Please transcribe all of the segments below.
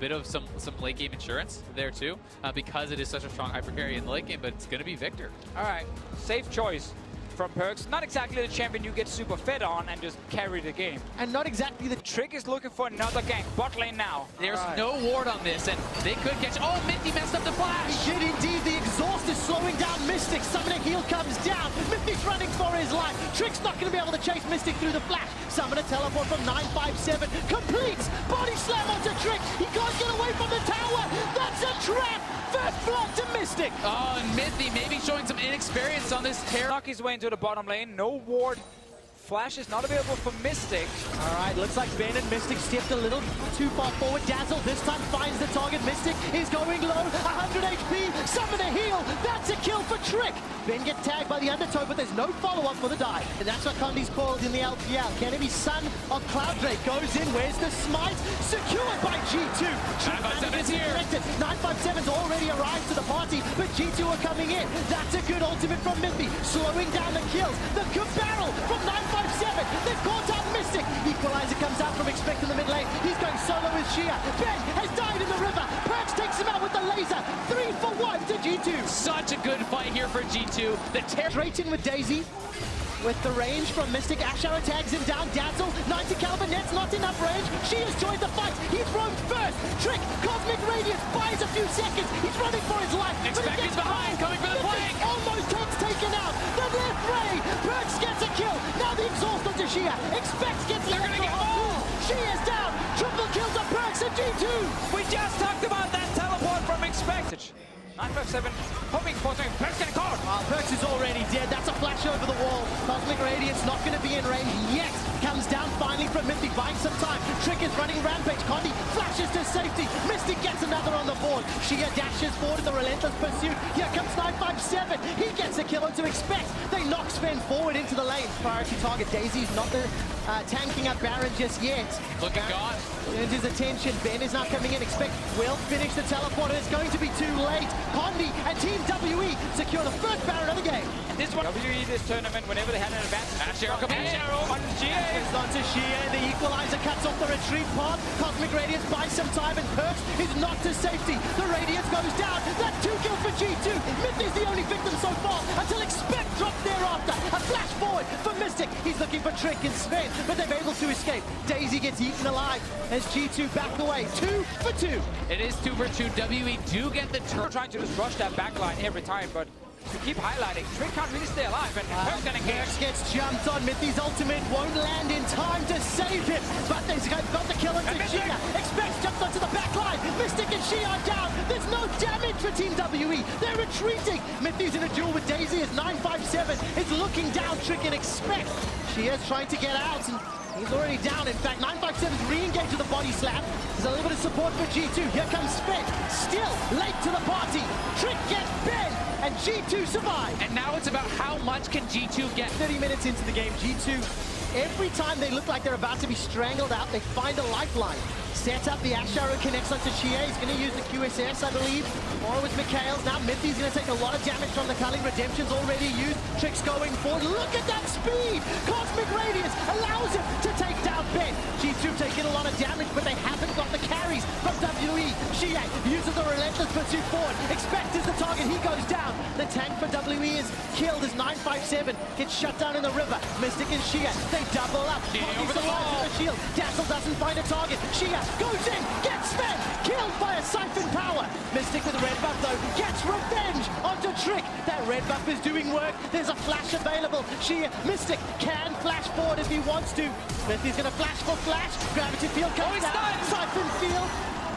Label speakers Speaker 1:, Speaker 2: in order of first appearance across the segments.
Speaker 1: bit of some late game insurance there too, because it is such a strong hyper carry in the late game, but it's going to be Victor.
Speaker 2: All right, safe choice from Perkz. Not exactly the champion you get super fed on and just carry the game.
Speaker 3: And not exactly the
Speaker 2: Trick is looking for another gank. Bot lane now.
Speaker 1: There's no ward on this, and they could catch. Oh, Minty messed up the flash.
Speaker 3: He did indeed. The exhaust is slowing down Mystic. Summoner heal comes down. Mystic's running for his life. Trick's not going to be able to chase Mystic through the flash. Summoner teleport from 957 completes. Body slam onto Trick. He can't get away from the tower. That's a trap. First block to Mystic.
Speaker 1: Oh, and Minty maybe showing some inexperience on this tear.
Speaker 2: Knock his way into the bottom lane. No ward. Flash is not available for Mystic.
Speaker 3: All right, looks like Ben and Mystic stepped a little too far forward. Dazzle this time finds the target. Mystic is going low. 100 HP. Summoner heal. That's a kill for Trick. Ben gets tagged by the Undertow, but there's no follow-up for the dive. And that's what Condi's called in the LPL. Kennedy, son of Clouddrake, goes in. Where's the smite? Secured by G2.
Speaker 1: 957 is here.
Speaker 3: 957's already arrived to the party, but G2 are coming in. That's a good ultimate from Mithy, slowing down the kills. The good barrel from 957. They've caught out Mystic. Equalizer comes out from Expect in the mid lane. He's going solo with Shia. Ben has died in the river. Perkz takes him out with the laser. 3 for 1 to G2.
Speaker 1: Such a good fight here for G2. The
Speaker 3: Straight in with Daisy. With the range from Mystic, Ash Arrow tags him down. Dazzle, 90 caliber net's not enough range. She has joined the fight. He's roamed first. Trick, Cosmic Radiance buys a few seconds. He's running for his life.
Speaker 1: Expect is behind, coming for the flank.
Speaker 3: Almost gets taken out. The left ray. Perkz gets a kill. Now the exhaust onto Shia. Expect gets the
Speaker 1: gonna get more.
Speaker 3: She is down. Triple kills on Perkz at G2.
Speaker 2: We just talked about that teleport from Expect. 957 hoping for something. Perkz getting caught.
Speaker 3: Perkz is already dead. That's a flash over the wall. Cosmic Radiance not going to be in range yet. Comes down finally from Mystic, buying some time. Trick is running rampage. Condi flashes to safety. Mystic gets another on the board. Shia dashes forward in the relentless pursuit. Here comes 957. He gets a kill onto Expect. They knock Sven forward into the lane. Priority target. Daisy's not the tanking up Baron just yet.
Speaker 1: looking gone.
Speaker 3: And his attention. Ben is now coming in. Expect will finish the teleporter. It's going to be too late. Condi and Team WE secure the first Baron of the game.
Speaker 2: This one, WE this tournament, whenever they had an advantage.
Speaker 1: Ash Arrow coming in.
Speaker 2: Ash Arrow on GA.
Speaker 3: It's onto Shia. The equalizer cuts off the retreat path. Cosmic Radiance buys some time, and Perkz is knocked to safety. The Radiance goes down. That's 2 kills for G2. Mithy's the only victim so far until Expect drops thereafter. A flash forward for Mystic. He's looking for Trick and Sven, but they're able to escape. Daisy gets eaten alive as G2 back away. 2 for 2.
Speaker 1: It is 2 for 2. WE do get the turn.
Speaker 2: We're trying to just rush that back line every time, but to keep highlighting, Trick can't really stay alive, and Perkz gonna
Speaker 3: Perkz gets jumped on. Mithy's ultimate won't land in time to save him, but they've got the kill into Shia. Expect jumps onto the back line. Mystic and Shia are down. There's no damage for Team WE. They're retreating. Mithy's in a duel with Daisy as 957 is looking down. Trick and Expect. Shia's trying to get out, and he's already down. In fact, 957's re-engaged with the body slap. There's a little bit of support for G2. Here comes Sven. Still late to the party. Trick gets Ben, and G2 survive.
Speaker 1: And now it's about how much can G2 get.
Speaker 3: 30 minutes into the game, G2, every time they look like they're about to be strangled out, they find a lifeline. Sets up the Ash Arrow, connects onto Shia. He's going to use the QSS, I believe. Or with Mikhail's. Now Mithy's going to take a lot of damage from the culling. Redemption's already used. Trick's going forward. Look at that speed! Cosmic Radiance allows him to take down Ben. G2 taking a lot of damage, but they haven't got the carries from WE. Shia uses the relentless pursuit forward. Expect is the target. He goes down. The tank for WE is killed as 957 gets shut down in the river. Mystic and Shia, they double up.
Speaker 1: Over the wall.
Speaker 3: The shield. Dazzle doesn't find a target. Shia goes in, gets Sven, killed by a siphon power. Mystic with a red buff though, gets revenge onto Trick. That red buff is doing work. There's a flash available. Shia, Mystic can flash forward if he wants to. Mithy's gonna flash for flash. Gravity field comes down. Siphon field.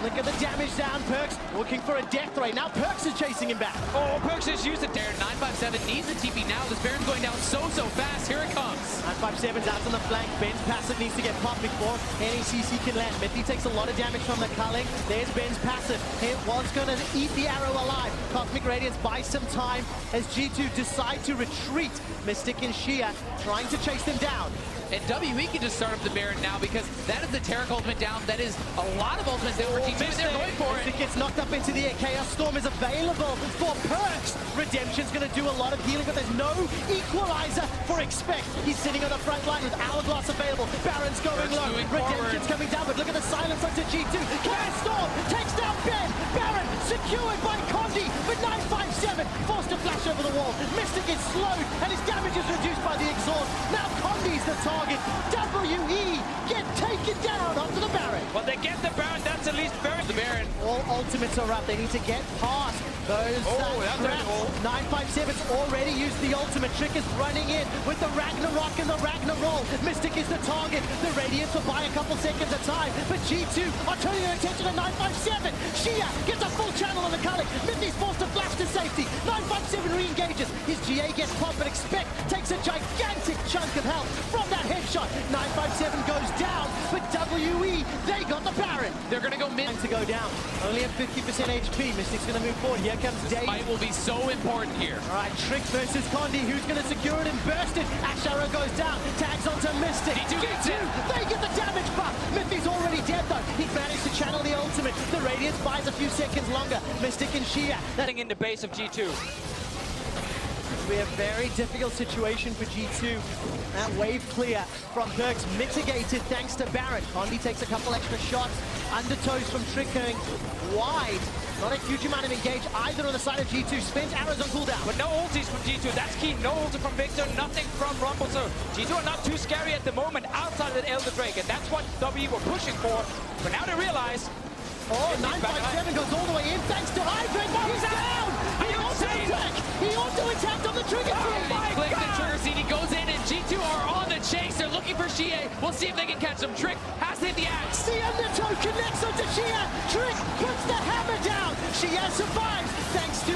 Speaker 3: Look at the damage down. Perkz looking for a death ray. Now Perkz is chasing him back.
Speaker 1: Oh, Perkz just used it there. 957 needs the TP now. This Baron's going down so fast. Here it comes.
Speaker 3: 957's out on the flank. Ben's passive needs to get popped before any CC can land. Mithy takes a lot of damage from the culling. There's Ben's passive. It was going to eat the arrow alive. Cosmic Radiance buys some time as G2 decide to retreat. Mystic and Shia trying to chase them down.
Speaker 1: And WE can just start up the Baron now because that is the Taric ultimate down. That is a lot of ultimates that were G2 and they're going for it.
Speaker 3: It gets knocked up into the air. Chaos Storm is available for Perkz. Redemption's going to do a lot of healing, but there's no equalizer for Expect. He's sitting on the front line with Hourglass available. Baron's going low. Redemption's coming down, but look at the silence onto G2. Chaos Storm takes Mystic is slowed, and his damage is reduced by the exhaust. Now Condi's the target. WE get taken down onto the Baron.
Speaker 2: Well, they get the Baron, that's at least very...
Speaker 1: The Baron.
Speaker 3: All ultimates are up. They need to get past those traps. 957's already used the ultimate. Trick is running in with the Ragnarok and the Ragnarol. Mystic is the target. The Radiance will buy a couple seconds of time, but G2 are turning their attention to 957. Shia gets a full channel on the Kalik. Mithy's forced to flash to safety. 957 re-engages. His GA gets popped, but Expect takes a gigantic chunk of health from that headshot. 957 goes down, but WE, they got the Baron.
Speaker 1: They're going to go mid.
Speaker 3: To go down. Only at 50% HP. Mystic's going to move forward. Here comes Dave.
Speaker 1: This fight will be so important here.
Speaker 3: All right, Trick versus Condi. Who's going to secure it and burst it? Ash Arrow goes down. Tags onto Mystic.
Speaker 1: G2 gets it.
Speaker 3: They get the damage buff. Mythy's already dead, though. He's managed to channel the ultimate. The Radiance buys a few seconds longer. Mystic and Shia.
Speaker 2: That's in the base of G2.
Speaker 3: It'll be a very difficult situation for G2. That wave clear from Perks mitigated thanks to Baron. Condi takes a couple extra shots. Undertows from Trick going wide. Not a huge amount of engage either on the side of G2. Spins arrows on cooldown.
Speaker 2: But no ultis from G2. That's key. No ulti from Victor. Nothing from Rumble. So G2 are not too scary at the moment outside of the Elder Drake. And that's what W were pushing for. But now they realize...
Speaker 3: Oh, 957 goes all the way in thanks to Ivan. He's down! He auto-attacked on the trigger.
Speaker 1: He clicks the trigger seat. He goes in, and G2 are on the chase. They're looking for Shia. We'll see if they can catch him. Trick has to hit the axe.
Speaker 3: The undertow connects onto Shia. Trick puts the hammer down. Shia survives thanks to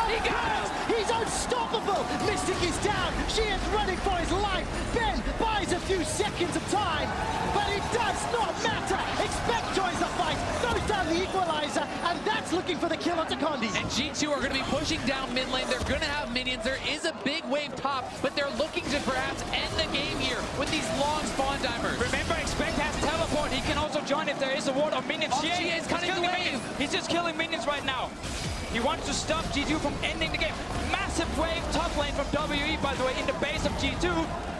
Speaker 1: He got him.
Speaker 3: He's unstoppable. Mystic is down. Shia's running for his life. Ben buys a few seconds of time, but it does not matter. Expect joins the fight, throws down the equalizer, and that's looking for the kill onto Condi.
Speaker 1: And G2 are going to be pushing down mid lane. They're going to have minions. There is a big wave top, but they're looking to perhaps end the game here with these long spawn divers.
Speaker 2: Remember, Expect has teleport. He can also join if there is a ward of minions.
Speaker 1: Shia is cutting the wave.
Speaker 2: He's just killing minions right now. He wants to stop G2 from ending the game. Massive wave top lane from WE, by the way, in the base of G2.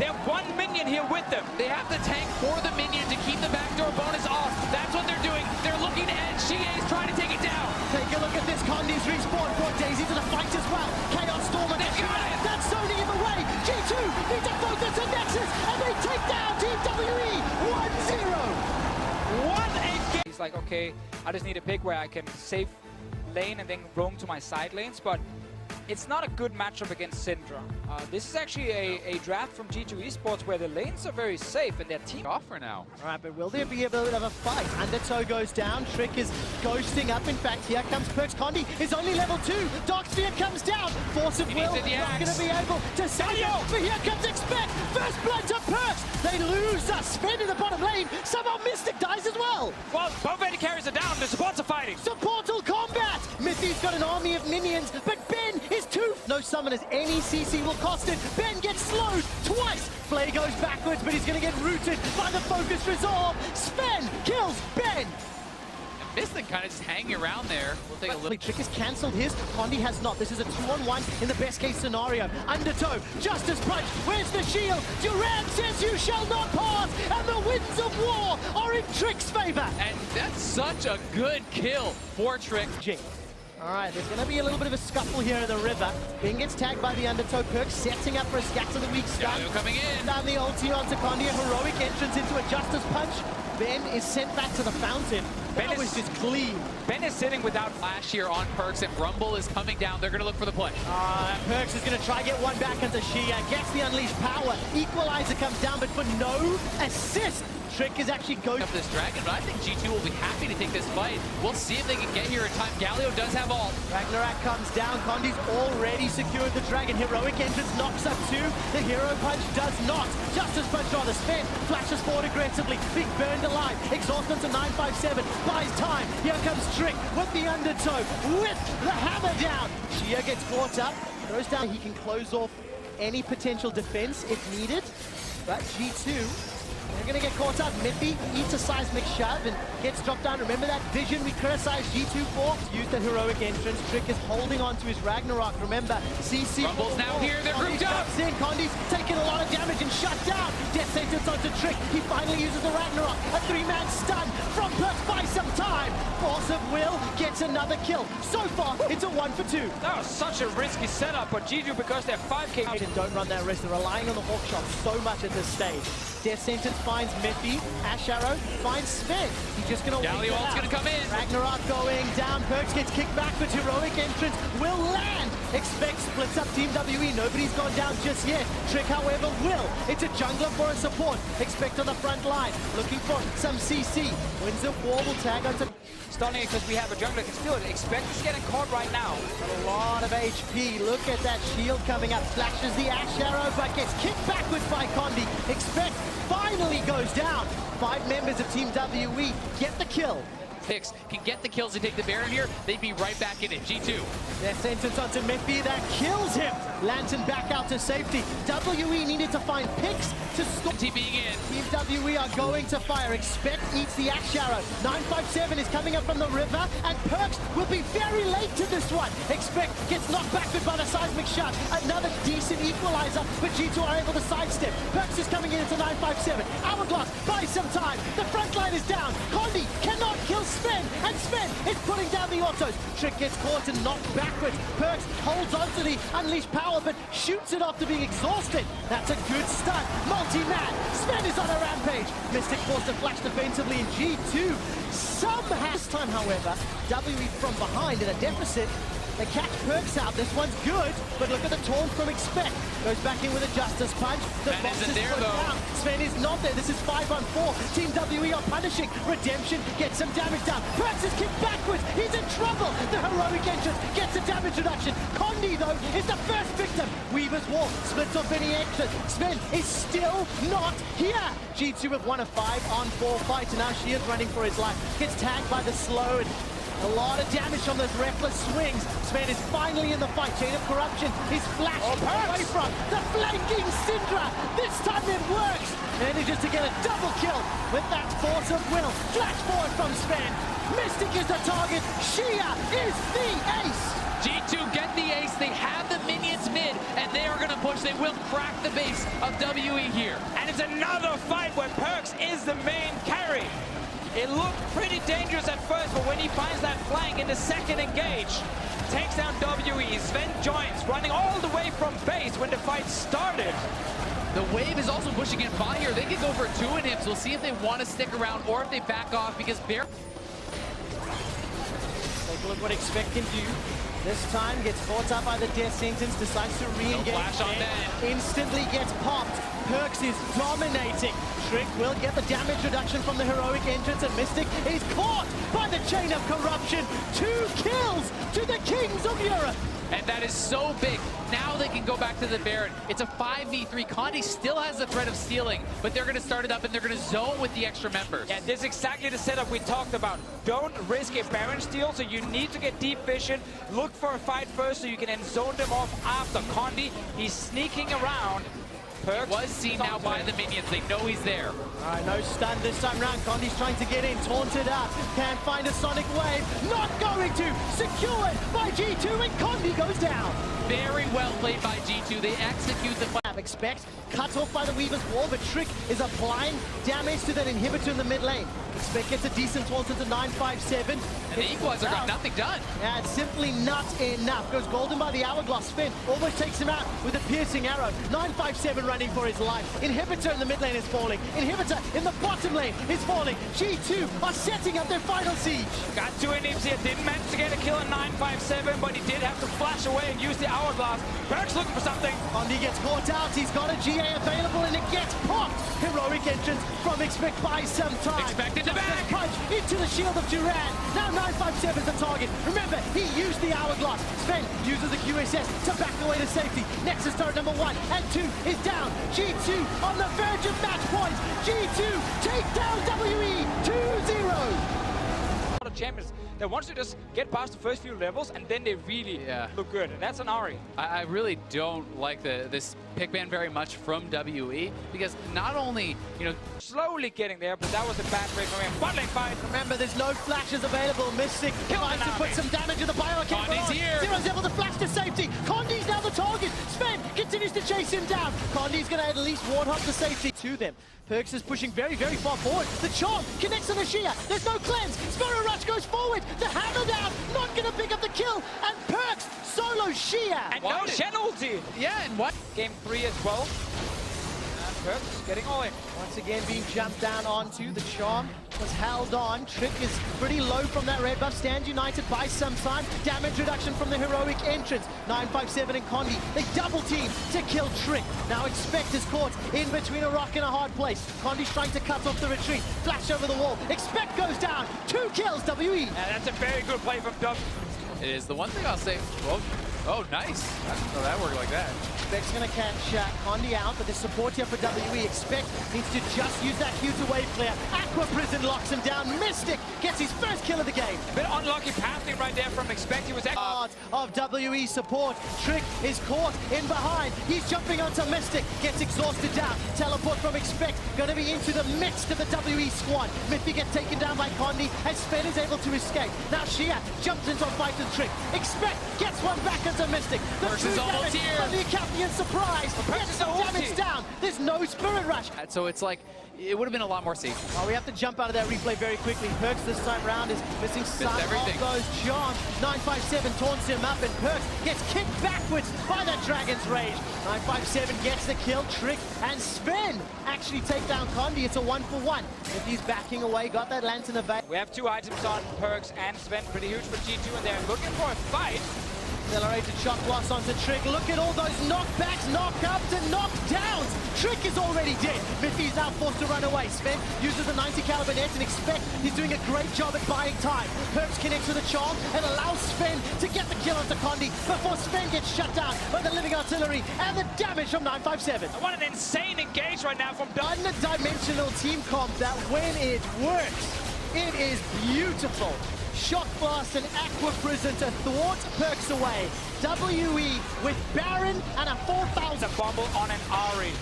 Speaker 2: They have one minion here with them.
Speaker 1: They have to tank for the minion to keep the backdoor bonus off. That's what they're doing. They're looking to end. Shia is trying to take it down.
Speaker 3: Take a look at this. Condi's respawn. Brought Daisy to the fight as well. Chaos Storm and that's zoning him away. G2 need to focus on Nexus, and they take down Team WE 1-0.
Speaker 2: What a game. He's like, okay, I just need a pick where I can save lane and then roam to my side lanes, but it's not a good matchup against Syndra. This is actually a draft from G2 Esports where the lanes are very safe and their team
Speaker 1: Off for now.
Speaker 3: All right, but will there be a bit of a fight? Undertow goes down. Trick is ghosting up. In fact, here comes Perks. Condi is only level 2. Darksphere comes down. Force of will. Not going to be able to save it. But here comes Expect. First blood to Perks. They lose us. Spin in the bottom lane. Somehow Mystic dies as well.
Speaker 2: Well, both AD carries are down. The supports are fighting.
Speaker 3: Supportal combat. Mithy's got an army of minions, but Ben is too. No summon as any CC will cost it. Ben gets slowed twice. Flay goes backwards, but he's going to get rooted by the focus resolve. Sven kills Ben.
Speaker 1: Mystic kind of just hanging around there. We'll take a look.
Speaker 3: Trick has cancelled his. Condi has not. This is a 2-on-1 in the best case scenario. Undertow, Justice Punch. Where's the shield? Durand says you shall not pass, and the winds of war are in Trick's favor.
Speaker 1: And that's such a good kill for Trick.
Speaker 3: All right, there's going to be a little bit of a scuffle here in the river. Ben gets tagged by the Undertow. Perk setting up for a scatter the weak stun.
Speaker 1: Galio coming in.
Speaker 3: Down the ulti onto Condi, a heroic entrance into a Justice Punch. Ben is sent back to the fountain. That was just clean.
Speaker 2: Ben is sitting without
Speaker 1: flash here on Perks, and Rumble is coming down. They're going to look for the play.
Speaker 3: Perks is going to try get one back into Shia. Gets the unleashed power. Equalizer comes down, but for no assist. Trick is actually going
Speaker 1: up this dragon, but I think G2 will be happy to take this fight. We'll see if they can get here in time. Galio does have ult.
Speaker 3: Ragnarok comes down. Condi's already secured the dragon. Heroic entrance knocks up 2. The hero punch does not. Justice punch on the spin. Flashes forward aggressively. Being burned alive. Exhaustment to 957. Buys time. Here comes Trick with the undertow. With the hammer down. Shia gets caught up. Throws down. He can close off any potential defense if needed. But G2... they're going to get caught up. Mithy eats a seismic shove and gets dropped down. Remember that vision we criticized G2 for? Use the heroic entrance. Trick is holding on to his Ragnarok. Remember, CC...
Speaker 1: Rumble's now here. They're grouped up.
Speaker 3: Condi's taking a lot of damage and shut down. Death sentence onto Trick. He finally uses the Ragnarok. A 3-man stun from Perks by some time. Force of Will gets another kill. So far, it's a 1 for 2.
Speaker 2: That was such a risky setup, but G2, because they're 5k...
Speaker 3: And don't run that risk. They're relying on the hawk shot so much at this stage. Death Sentence finds Miffy. Ash Arrow finds Sven. He's just going to wait it out.
Speaker 1: going to come in.
Speaker 3: Ragnarok going down. Perks gets kicked back, but heroic entrance will land. Expect splits up Team WE. Nobody's gone down just yet. Trick, however, will. It's a jungler for a support. Expect on the front line. Looking for some CC. Wins a war will tag onto...
Speaker 2: Stunning because we have a jungler can steal it. Expect is getting caught right now.
Speaker 3: A lot of HP. Look at that shield coming up. Flashes the Ash Arrow, but gets kicked backwards by Condi. Expect finally goes down. 5 members of Team WE get the kill.
Speaker 1: Picks can get the kills and take the Baron here, they'd be right back in it. G2.
Speaker 3: Death Sentence onto Miffy, that kills him. Lantern back out to safety. WE needed to find picks to stop.
Speaker 1: TPing in.
Speaker 3: Team WE are going to fire. Expect eats the Ash Arrow. 957 is coming up from the river, and Perks will be very late to this one. Expect gets knocked backward by the seismic shot. Another decent equalizer, but G2 are able to sidestep. Perks is coming in into 957. Hourglass buys some time. The front line is down. Condi cannot kill Sven, and Sven is putting down the autos. Trick gets caught and knocked backwards. Perks holds on to the unleashed power, but shoots it after being exhausted. That's a good start. Multi-man. Sven is on a rampage. Mystic forced to flash defensively in G2. Somehow, this time, however, WE from behind in a deficit. They catch Perks out. This one's good, but look at the taunt from Expect. Goes back in with a Justice Punch. The box is put down. Sven is not there. This is 5-on-4. Team WE are punishing. Redemption gets some damage down. Perks is kicked backwards. He's in trouble. The heroic entrance gets a damage reduction. Condi, though, is the first victim. Weaver's Wall splits off any exit. Sven is still not here. G2 have won a 5-on-4 fight, and now she is running for his life. Gets tagged by the slow, and a lot of damage from those reckless swings. Sven is finally in the fight. Chain of Corruption is flashed away from the flanking Syndra. This time it works. Manages to get a double kill with that force of will. Flash forward from Sven. Mystic is the target. Shia is the ace.
Speaker 1: G2 get the ace. They have the minions mid, and they are going to push. They will crack the base of WE here.
Speaker 2: And it's another fight where Perks is the main carry. It looked pretty dangerous at first, but when he finds that flank in the second engage, takes down WE. Sven joins, running all the way from base when the fight started.
Speaker 1: The wave is also pushing in by here. They could go for 2 inhibs. We'll see if they want to stick around or if they back off, because Bear...
Speaker 3: Take a look what Expect can do. This time gets caught up by the Death Sentence, decides to re-engage.
Speaker 1: No flash on that.
Speaker 3: Instantly gets popped. Perks is dominating. Trick will get the damage reduction from the heroic entrance, and Mystic is caught by the Chain of Corruption. 2 kills to the Kings of Europe.
Speaker 1: And that is so big. Now they can go back to the Baron. It's a 5v3. Condi still has the threat of stealing, but they're going to start it up and they're going to zone with the extra members.
Speaker 2: Yeah, this is exactly the setup we talked about. Don't risk a Baron steal, so you need to get deep vision. Look for a fight first so you can then zone them off after. Condi, he's sneaking around. Perks
Speaker 1: was seen now by the minions. They know he's there.
Speaker 3: All right, no stun this time round. Condi's trying to get in, taunted out. Can't find a Sonic Wave. Not going to. Secured by G2, and Condi goes down.
Speaker 1: Very well played by G2. They execute the fight.
Speaker 3: Expect cut off by the Weaver's Wall, but Trick is applying damage to that inhibitor in the mid lane. Expect gets a decent taunt into 957.
Speaker 1: And the equalizer got nothing done.
Speaker 3: Yeah, it's simply not enough. Goes golden by the hourglass spin. Almost takes him out with a piercing arrow. 957 running for his life. Inhibitor in the mid lane is falling. Inhibitor in the bottom lane is falling. G2 are setting up their final siege.
Speaker 2: Got 2 inhibs here. Didn't manage to get a kill on 957, but he did have to flash away and use the hourglass. Perks looking for something.
Speaker 3: Condi gets caught out. He's got a GA available, and it gets popped. Heroic entrance from Expect by some time.
Speaker 1: Expected to back.
Speaker 3: Punch into the shield of Duran. Now 957 is the target. Remember, he used the hourglass. Sven uses the QSS to back away to safety. Nexus turret number 1 and 2 is down. G2 on the verge of match point. G2 take down WE 2-0.
Speaker 2: A lot of champions that wants to just get past the first few levels and then they really look good. And that's an Ari.
Speaker 1: I really don't like this pick ban very much from WE, because not only, you know,
Speaker 2: Slowly getting there, but that was a bad break from him. Bottling fight.
Speaker 3: Remember, there's no flashes available. Mystic tries to put some damage in the bioarcane.
Speaker 1: Condi's here.
Speaker 3: Zero's able to flash to safety. Condi's now the target. Sven continues to chase him down. Condi's going to at least warthog the safety to them. Perks is pushing very, very far forward. The charm connects on Ashia. There's no cleanse. Sparrow Rush goes forward. The hammer down. Not going to pick up the kill. And Perks solo Shia.
Speaker 2: And no Shen ulti.
Speaker 1: yeah, and what?
Speaker 2: Game 3 as well. And Perks getting all in.
Speaker 3: Once again being jumped down onto. The charm was held on. Trick is pretty low from that red buff. Stands united by some time. Damage reduction from the heroic entrance. 957 and Condi. They double team to kill Trick. Now Expect is caught in between a rock and a hard place. Condi's trying to cut off the retreat. Flash over the wall. Expect goes down. 2 kills, WE.
Speaker 2: And that's a very good play from Dub.
Speaker 1: It is the one thing I'll say. Well, oh, nice. I didn't know that worked like that.
Speaker 3: Expect's going to catch Condi out, but the support here for WE. Expect needs to just use that Q to wave clear. Aqua Prison locks him down. Mystic gets his first kill of the game.
Speaker 2: A bit unlucky passing right there from Expect. He was
Speaker 3: Part of WE support. Trick is caught in behind. He's jumping onto Mystic. Gets exhausted down. Teleport from Expect. Going to be into the midst of the WE squad. Miffy gets taken down by Condi as Sven is able to escape. Now Shia jumps into a fight with Trick. Expect gets one back into Mystic. The
Speaker 1: Versus
Speaker 3: true
Speaker 1: almost
Speaker 3: damage
Speaker 1: here.
Speaker 3: from the Academy surprise. Gets some damage down. There's no Spirit Rush.
Speaker 1: So it's like, it would have been a lot more safe.
Speaker 3: Oh, we have to jump out of that replay very quickly. Perks this time round is missing some of
Speaker 1: everything.
Speaker 3: those charms. 957 taunts him up, and Perks gets kicked backwards by that Dragon's Rage. 957 gets the kill. Trick and Sven actually take down Condi. It's a 1-for-1. If he's backing away, got that Lantern evade.
Speaker 2: We have 2 items on Perks and Sven. Pretty huge for G2, and they're looking for a fight.
Speaker 3: Accelerated shot blast onto Trick. Look at all those knockbacks, knockups, and knockdowns. Trick is already dead. Miffy's now forced to run away. Sven uses the 90 caliber net and Expect he's doing a great job at buying time. Perks connects with a charm and allows Sven to get the kill onto Condi before Sven gets shut down by the living artillery and the damage from 957.
Speaker 2: What an insane engage right now from Dub.
Speaker 3: One-dimensional team comp that when it works, it is beautiful. Shock blast and Aqua Prison to thwart Perks away. WE with Baron and a 4,000
Speaker 2: Bumble on an Ari.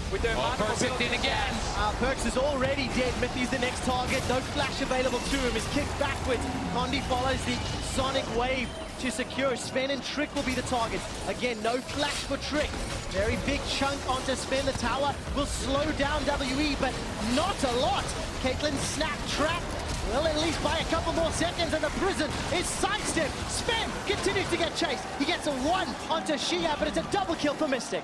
Speaker 2: With their
Speaker 1: Perks hit in again.
Speaker 3: Perks is already dead. Miffy's the next target. No flash available to him. Is kicked backwards. Condi follows the Sonic Wave to secure. Sven and Trick will be the targets. Again, no flash for Trick. Very big chunk onto Sven. The tower will slow down WE, but not a lot. Caitlyn snap trap. Will at least buy a couple more seconds, and the prison is sidestepped. Sven continues to get chased. He gets a 1 onto Shia, but it's a double kill for Mystic.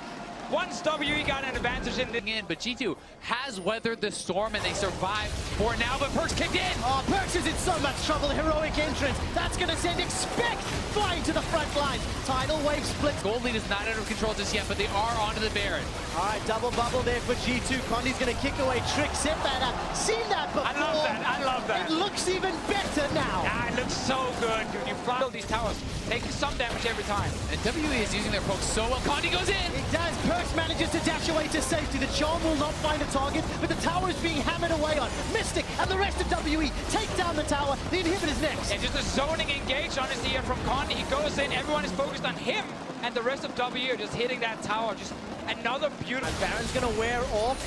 Speaker 2: Once WE got an advantage in,
Speaker 1: but G2 has weathered the storm and they survived for now, but Perks kicked in.
Speaker 3: Oh, Perks is in so much trouble. Heroic entrance. That's going to send Expect flying to the front lines. Tidal wave split.
Speaker 1: Gold lead is not out of control just yet, but they are onto the Baron.
Speaker 3: All right, double bubble there for G2. Condi's going to kick away Trick. Set that up. Seen that before.
Speaker 2: I love that. I love that.
Speaker 3: It looks even better now.
Speaker 2: Ah, it looks so good. When you fly these towers, taking some damage every time.
Speaker 1: And WE is using their pokes so well. Condi goes in.
Speaker 3: It does. Perks manages to dash away to safety. The charm will not find a target, but the tower is being hammered away on. Mystic and the rest of WE take down the tower. The inhibitor's next.
Speaker 2: And just a zoning engage, honestly, here from Condi. He goes in, everyone is focused on him, and the rest of WE are just hitting that tower. Just another beautiful...
Speaker 3: Baron's going to wear off.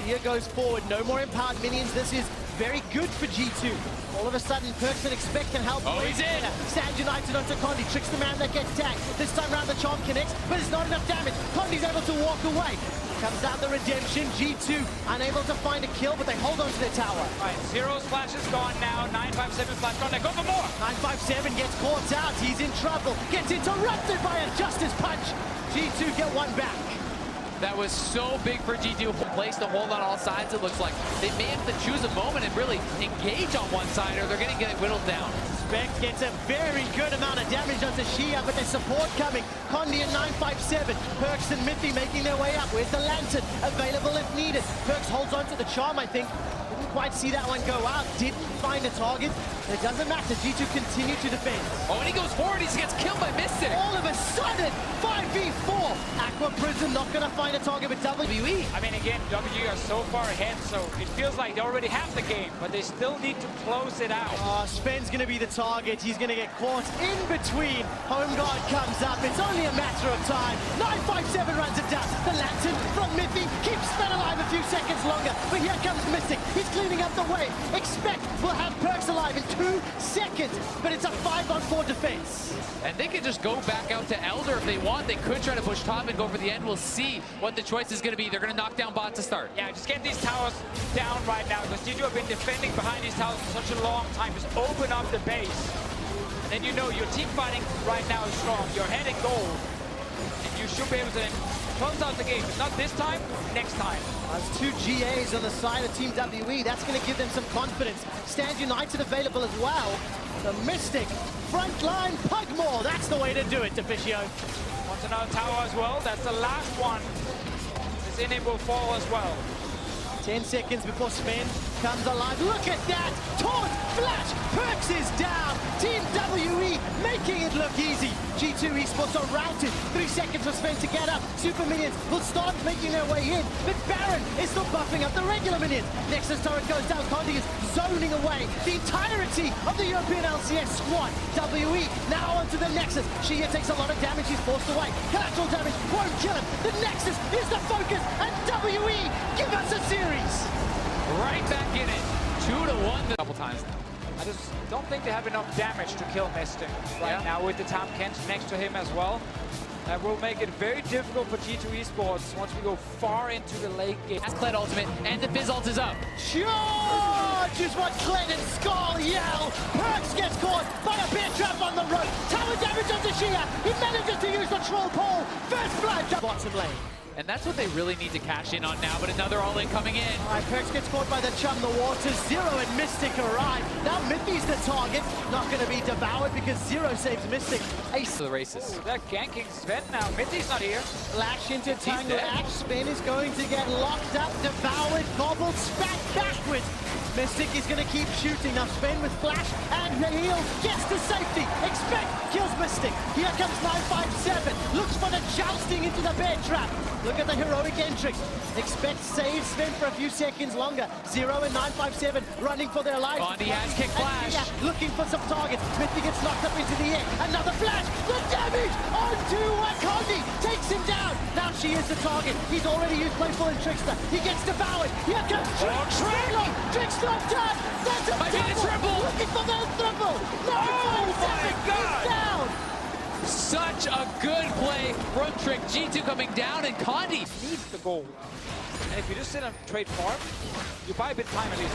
Speaker 3: Shia goes forward. No more empowered minions. This is very good for G2. All of a sudden, Perks and Expect can help.
Speaker 1: Oh, he's in!
Speaker 3: Stands united onto Condi. Tricks the man that gets tagged. This time round, the charm connects, but it's not enough damage. Condi's able to walk away. Comes out the redemption. G2 unable to find a kill, but they hold on to their tower.
Speaker 2: All right, Zero's flash is gone now. 957 flash gone. They go for more.
Speaker 3: 957 gets caught out. He's in trouble. Gets interrupted by a Justice Punch. G2 get one back.
Speaker 1: That was so big for G2. Place to hold on all sides, it looks like. They may have to choose a moment and really engage on one side, or they're going to get whittled down.
Speaker 3: Expect gets a very good amount of damage onto Shia, but there's support coming. Condi and 957. Perks and Miffy making their way up. Where's the Lantern? Available if needed. Perks holds onto the charm, I think. Didn't quite see that one go out. Didn't find a target. It doesn't matter. G2 continue to defend.
Speaker 1: Oh, and he goes forward. He gets killed by Mystic.
Speaker 3: All of a sudden, 5v4. Aqua Prison not going to find a target with WE.
Speaker 2: I mean, again, W are so far ahead, so it feels like they already have the game, but they still need to close it out.
Speaker 3: Sven's going to be the target. He's going to get caught in between. Home guard comes up. It's only a matter of time. 957 runs it down. The Lantern from Mithy keeps Sven alive a few seconds longer, but here comes Mystic. He's cleaning up the way. Expect will have Perks alive in 2 seconds, but it's a 5-on-4 defense.
Speaker 1: And they could just go back out to Elder if they want. They could try to push top and go for the end. We'll see what the choice is going to be. They're going to knock down bot to start.
Speaker 2: Yeah, just get these towers down right now, because G2 have been defending behind these towers for such a long time. Just open up the base. And then you know your team fighting right now is strong. You're ahead in gold. And you should be able to close out the game. If not this time, next time.
Speaker 3: There's 2 GAs on the side of Team WE. That's going to give them some confidence. Stand United available as well. The Mystic, frontline, Pugmore. That's the way to do it, Deficio.
Speaker 2: Wants another tower as well. That's the last one. This in it will fall as well.
Speaker 3: 10 seconds before Sven comes alive. Look at that! Taunt! Flash! Perks is down! Team WE making it look easy. G2 Esports are routed. 3 seconds for Sven to get up. Super Minions will start making their way in, but Baron is still buffing up the regular Minions. Nexus turret goes down. Condi is zoning away the entirety of the European LCS squad. WE now onto the Nexus. Shia takes a lot of damage. He's forced away. Collateral damage won't kill him. The Nexus is the focus, and WE give us a series.
Speaker 1: Right back in it. 2-1 a couple times now.
Speaker 2: I just don't think they have enough damage to kill Mystic right now with the Tam Kent next to him as well. That will make it very difficult for G2 Esports once we go far into the late game.
Speaker 1: That's Kled ultimate, and the Fizz ult is up.
Speaker 3: Charge is what Kled and Skull yell. Perks gets caught by a bear trap on the road. Tower damage onto Shia. He manages to use the troll pole. First blood. Bottom lane.
Speaker 1: And that's what they really need to cash in on now, but another all-in coming in.
Speaker 3: All right, Perks gets caught by the Chum, the Water. Zero and Mystic arrive. Now Mithy's the target. Not going to be devoured because Zero saves Mystic. Ace
Speaker 1: To the races.
Speaker 2: They're ganking Sven now. Mithy's not here.
Speaker 3: Flash into Tangle
Speaker 1: dead.
Speaker 3: Ash. Sven is going to get locked up, devoured, gobbled, spat backwards. Mystic is going to keep shooting. Now Sven with Flash and the heal gets to safety. Expect kills Mystic. Here comes 957. Looks for the jousting into the bear trap. Look at the heroic entrance. Expect save Sven for a few seconds longer. 0 and 957 running for their life.
Speaker 1: Condi has kick flash.
Speaker 3: Looking for some targets. Mithy gets knocked up into the air. Another flash. The damage onto Condi takes him down. Now she is the target. He's already used Playful and Trickster. He gets devoured. Here comes Trick. Trick's not done. That's a
Speaker 1: Might be the triple.
Speaker 3: Looking for the triple. No,
Speaker 2: my God.
Speaker 3: down.
Speaker 1: Such a good play from Trick. G2 coming down, and Condi
Speaker 2: Needs the gold. And if you just sit and trade farm, you buy a bit of time at least.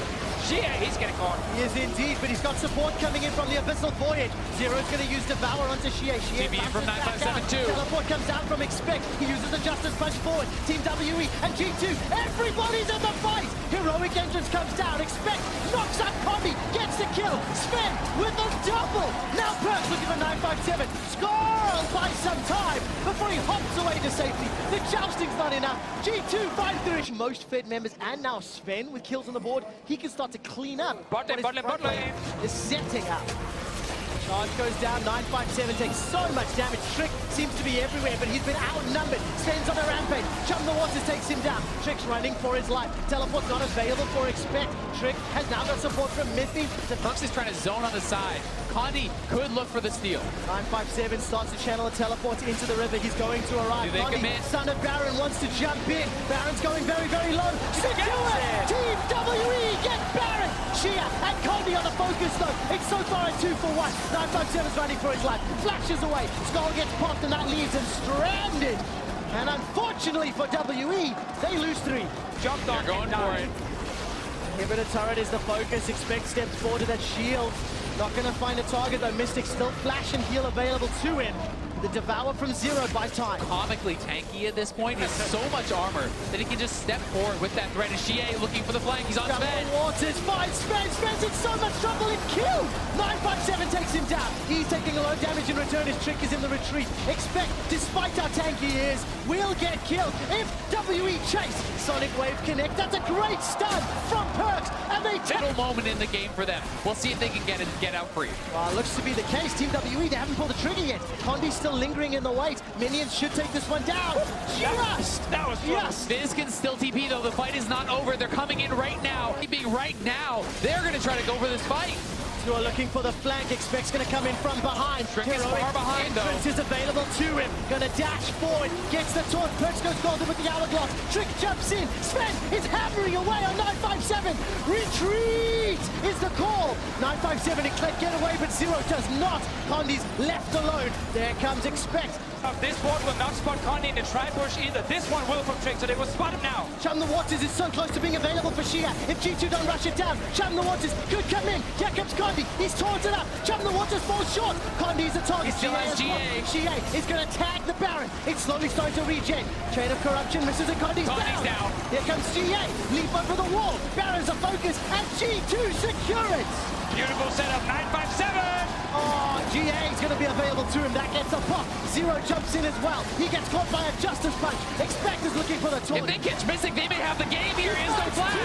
Speaker 2: Shia, he's getting caught.
Speaker 3: He is indeed, but he's got support coming in from the Abyssal Voyage. Zero's going to use Devour onto Shia. Shia
Speaker 1: TB in from
Speaker 3: bounces back
Speaker 1: 957
Speaker 3: out.
Speaker 1: too.
Speaker 3: Teleport comes down from Expect. He uses the Justice Punch forward. Team WE and G2. Everybody's in the fight. Heroic entrance comes down. Expect knocks up Condi. Gets the kill. Sven with a double. Now Perks looking for 957. Score by some time before he hops away to safety. The jousting's not enough. G2 5-3. Most fed members, and now Sven with kills on the board. He can start to clean up.
Speaker 2: Bot lane,
Speaker 3: what his
Speaker 2: bot lane,
Speaker 3: front
Speaker 2: bot lane.
Speaker 3: is setting up. Charge goes down, 957 takes so much damage. Trick seems to be everywhere, but he's been outnumbered. Sven's on a rampage. Chum the Waters takes him down. Trick's running for his life. Teleport's not available for Expect. Trick has now got support from Mithy.
Speaker 1: Perks is trying to zone on the side. Condi could look for the steal.
Speaker 3: 957 starts to channel a teleport into the river. He's going to arrive.
Speaker 1: Do they
Speaker 3: Condi,
Speaker 1: commit?
Speaker 3: son of Baron, wants to jump in. Baron's going very, very low. Secure it! Team WE get Baron! Shia and Condi on the focus though. It's so far a 2-for-1. 957's running for his life. Flashes away. Skull gets popped and that leaves him stranded. And unfortunately for WE, they lose 3.
Speaker 2: Jumped on.
Speaker 1: They're going for it.
Speaker 3: Inhibitor turret is the focus. Expect steps forward to that shield. Not going to find a target though. Mystic still flash and heal available to him. The Devour from Zero by time.
Speaker 1: Comically tanky at this point. He has so much armor that he can just step forward with that threat. And Xie looking for the flank. He's on Sven.
Speaker 3: Waters finds Sven. Sven's in so much trouble. It killed. 957 takes him down. He's taking a low damage in return. His Trick is in the retreat. Expect, despite how tanky he is, will get killed if WE chase. Sonic Wave Connect. That's a great stun from Perks. And they take
Speaker 1: Middle moment in the game for them. We'll see if they can get out free.
Speaker 3: Well, looks to be the case. Team WE, they haven't pulled the trigger yet. Condi's still lingering in the wait. Minions should take this one down.
Speaker 1: That was close. Fizz can still TP though. The fight is not over. They're coming in right now. Right now, they're going to try to go for this fight.
Speaker 3: Who are looking for the flank. Expect's going to come in from behind.
Speaker 1: Trick is far behind though.
Speaker 3: Entrance is available to him. Going to dash forward. Gets the taunt. Perks goes golden with the hourglass. Trick jumps in. Sven is hammering away on 957. Retreat is the call. 957 and Kled get away, but Zero does not. Condi's left alone. There comes Expect.
Speaker 2: This one will not spot Condi in the tri-push either. This one will from Trick, so they will spot him now.
Speaker 3: Chum the Waters is so close to being available for Xie. If G2 don't rush it down, Chum the Waters could come in. Here comes Condi. He's taunted up. Chum the Waters falls short. Condi is the target.
Speaker 1: He still has GA.
Speaker 3: Xie is going to tag the Baron. It's slowly starting to regen. Chain of Corruption misses and Condi's down. Here comes GA. Leap over the wall. Baron's a focus and G2 secure it.
Speaker 2: Beautiful setup, 957.
Speaker 3: Oh, GA is going to be available to him. That gets a pop. Zero jumps in as well. He gets caught by a Justice Punch. Expect is looking for the taunt.
Speaker 1: If they catch Mystic, they may have the game here. Instant flash.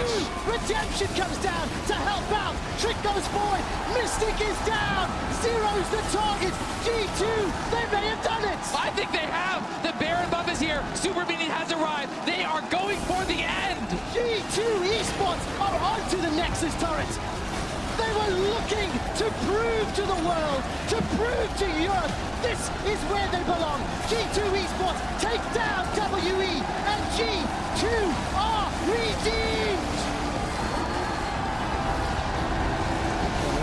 Speaker 3: Redemption comes down to help out. Trick goes forward. Mystic is down. Zero's the target. G2, they may have done it.
Speaker 1: I think they have. The Baron buff is here. Super Minion has arrived. They are going for the end.
Speaker 3: G2 Esports are onto the Nexus turret. They were looking to prove to the world, to prove to Europe, this is where they belong. G2 Esports take down WE, and G2 are redeemed.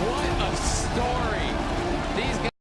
Speaker 1: What a story.